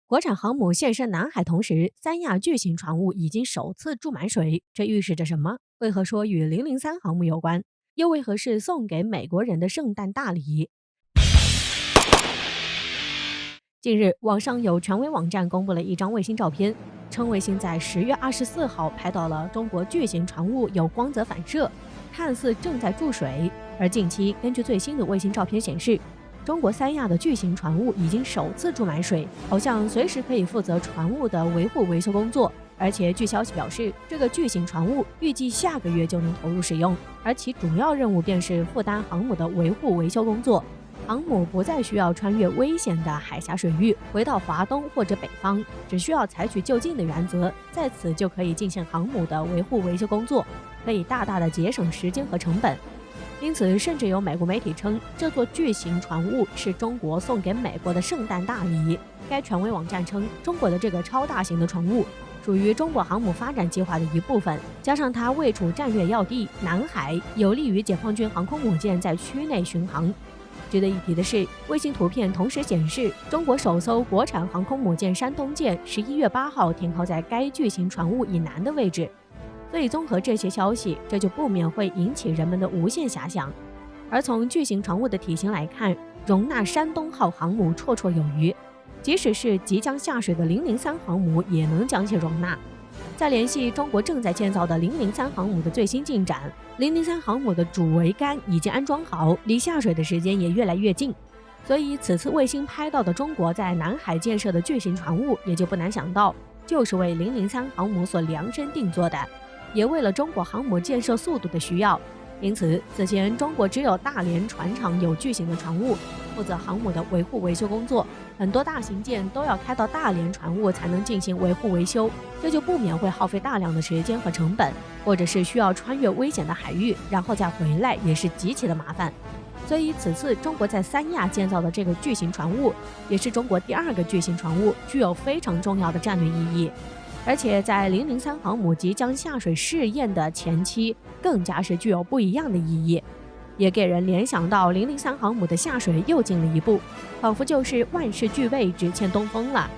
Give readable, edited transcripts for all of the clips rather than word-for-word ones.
国产航母现身南海，同时三亚巨型船坞已经首次注满水，这预示着什么？为何说与003航母有关？又为何是送给美国人的圣诞大礼？近日，网上有权威网站公布了一张卫星照片，称卫星在10月24号拍到了中国巨型船坞有光泽反射，看似正在注水。而近期，根据最新的卫星照片显示，中国三亚的巨型船坞已经首次注满水，好像随时可以负责船坞的维护维修工作。而且据消息表示，这个巨型船坞预计下个月就能投入使用，而其主要任务便是负担航母的维护维修工作。航母不再需要穿越危险的海峡水域回到华东或者北方，只需要采取就近的原则，在此就可以进行航母的维护维修工作，可以大大的节省时间和成本。因此，甚至有美国媒体称，这座巨型船坞是中国送给美国的圣诞大礼。该权威网站称，中国的这个超大型的船坞属于中国航母发展计划的一部分，加上它位处战略要地南海，有利于解放军航空母舰在区内巡航。值得一提的是，卫星图片同时显示，中国首艘国产航空母舰山东舰11月8号停靠在该巨型船坞以南的位置。所以综合这些消息，这就不免会引起人们的无限遐想。而从巨型船坞的体型来看，容纳山东号航母绰绰有余，即使是即将下水的003航母也能将其容纳。再联系中国正在建造的003航母的最新进展，003航母的主桅杆已经安装好，离下水的时间也越来越近。所以此次卫星拍到的中国在南海建设的巨型船坞，也就不难想到，就是为003航母所量身定做的，也为了中国航母建设速度的需要。因此，此前中国只有大连船厂有巨型的船坞，负责航母的维护维修工作，很多大型舰都要开到大连船坞才能进行维护维修，这就不免会耗费大量的时间和成本，或者是需要穿越危险的海域，然后再回来，也是极其的麻烦。所以此次中国在三亚建造的这个巨型船坞，也是中国第2个巨型船坞，具有非常重要的战略意义。而且在003航母即将下水试验的前期，更加是具有不一样的意义，也给人联想到003航母的下水又进了一步，仿佛就是万事俱备，只欠东风了。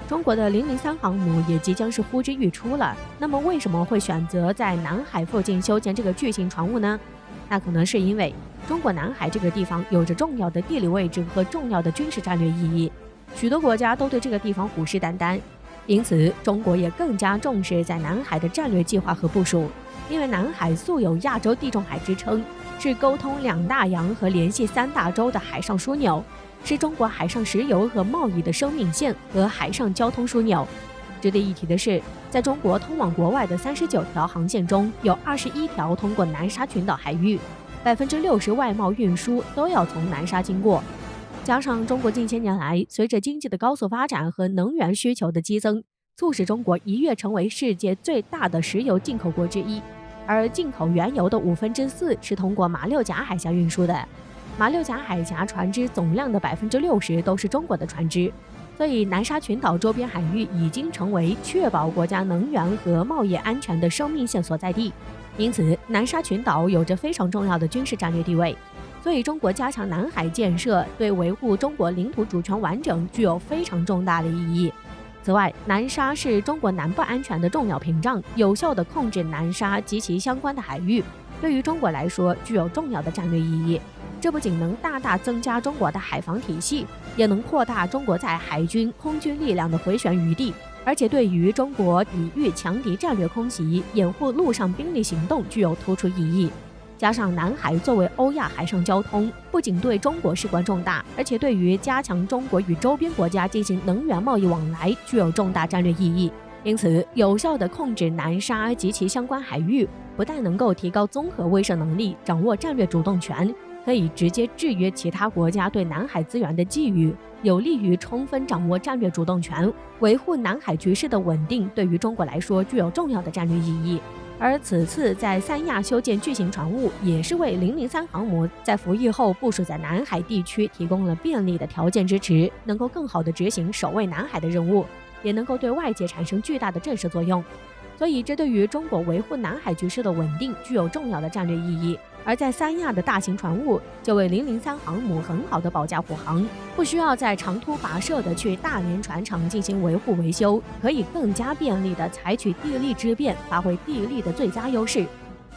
中国的003航母也即将是呼之欲出了，那么为什么会选择在南海附近修建这个巨型船坞呢？那可能是因为中国南海这个地方有着重要的地理位置和重要的军事战略意义，许多国家都对这个地方虎视眈眈。因此，中国也更加重视在南海的战略计划和部署，因为南海素有亚洲地中海之称，是沟通2大洋和联系3大洲的海上枢纽，是中国海上石油和贸易的生命线和海上交通枢纽。值得一提的是，在中国通往国外的39条航线中，有21条通过南沙群岛海域，60%外贸运输都要从南沙经过。加上中国近些年来随着经济的高速发展和能源需求的激增，促使中国一跃成为世界最大的石油进口国之一，而进口原油的4%是通过马六甲海峡运输的。马六甲海峡船只总量的60%都是中国的船只，所以南沙群岛周边海域已经成为确保国家能源和贸易安全的生命线所在地。因此，南沙群岛有着非常重要的军事战略地位。所以，中国加强南海建设，对维护中国领土主权完整具有非常重大的意义。此外，南沙是中国南部安全的重要屏障，有效地控制南沙及其相关的海域，对于中国来说具有重要的战略意义。这不仅能大大增加中国的海防体系，也能扩大中国在海军、空军力量的回旋余地，而且对于中国抵御强敌战略空袭、掩护陆上兵力行动具有突出意义。加上南海作为欧亚海上交通，不仅对中国事关重大，而且对于加强中国与周边国家进行能源贸易往来具有重大战略意义。因此，有效地控制南沙及其相关海域，不但能够提高综合威慑能力，掌握战略主动权，可以直接制约其他国家对南海资源的觊觎，有利于充分掌握战略主动权，维护南海局势的稳定，对于中国来说具有重要的战略意义。而此次在三亚修建巨型船坞，也是为003航母在服役后部署在南海地区提供了便利的条件支持，能够更好地执行守卫南海的任务，也能够对外界产生巨大的震慑作用。所以这对于中国维护南海局势的稳定具有重要的战略意义。而在三亚的大型船坞就为003航母很好的保驾护航，不需要在长途跋涉的去大连船厂进行维护维修，可以更加便利的采取地利之便，发挥地利的最佳优势。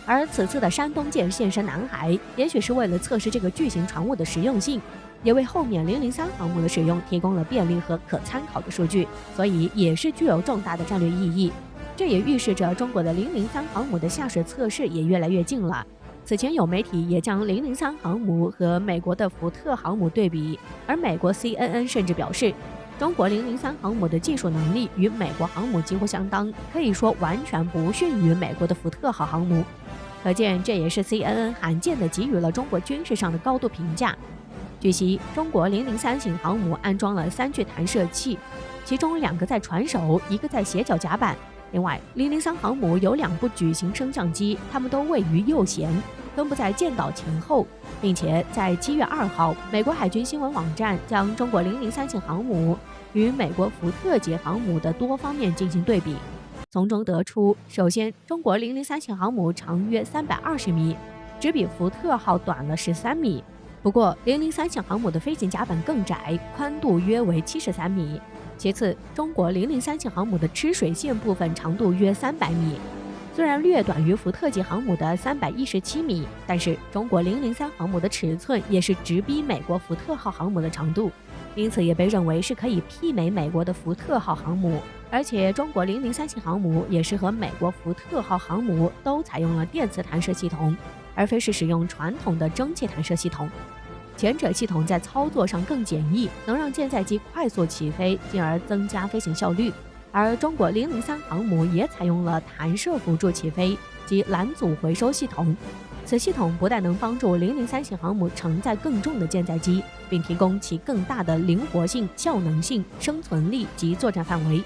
而此次的山东舰现身南海，也许是为了测试这个巨型船坞的实用性，也为后面003航母的使用提供了便利和可参考的数据，所以也是具有重大的战略意义。这也预示着中国的003航母的下水测试也越来越近了。此前有媒体也将003航母和美国的福特航母对比，而美国 CNN 甚至表示，中国003航母的技术能力与美国航母几乎相当，可以说完全不逊于美国的福特号航母。可见这也是 CNN 罕见地给予了中国军事上的高度评价。据悉，中国003型航母安装了3具弹射器，其中2个在船首，1个在斜角甲板。另外，003航母有2部矩形升降机，它们都位于右舷，分布在舰岛前后，并且在7月2号，美国海军新闻网站将中国003型航母与美国福特级航母的多方面进行对比，从中得出，首先，中国003型航母长约320米，只比福特号短了13米。不过，003型航母的飞行甲板更窄，宽度约为73米。其次，中国003型航母的吃水线部分长度约300米，虽然略短于福特级航母的317米，但是中国003航母的尺寸也是直逼美国福特号航母的长度，因此也被认为是可以媲美美国的福特号航母。而且中国003型航母也是和美国福特号航母都采用了电磁弹射系统，而非是使用传统的蒸汽弹射系统。前者系统在操作上更简易，能让舰载机快速起飞，进而增加飞行效率。而中国003航母也采用了弹射辅助起飞及拦阻回收系统，此系统不但能帮助003型航母承载更重的舰载机，并提供其更大的灵活性、效能性、生存力及作战范围。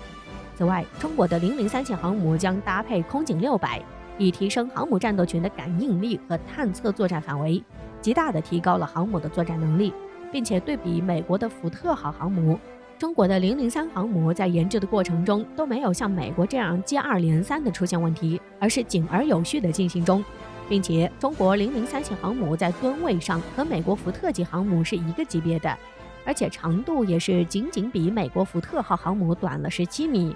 此外，中国的003型航母将搭配空警600，以提升航母战斗群的感应力和探测作战范围，极大地提高了航母的作战能力。并且对比美国的福特号航母，中国的003航母在研制的过程中都没有像美国这样接二连三地出现问题，而是井而有序地进行中。并且中国003型航母在吨位上和美国福特级航母是一个级别的，而且长度也是仅比美国福特号航母短了17米。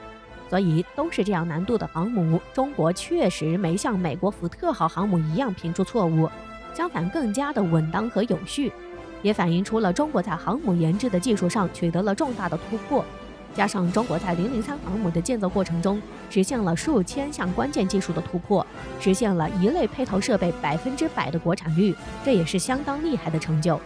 所以都是这样难度的航母，中国确实没像美国福特号航母一样频出错误，相反更加的稳当和有序，也反映出了中国在航母研制的技术上取得了重大的突破。加上中国在003航母的建造过程中实现了数千项关键技术的突破，实现了一类配套设备100%的国产率，这也是相当厉害的成就。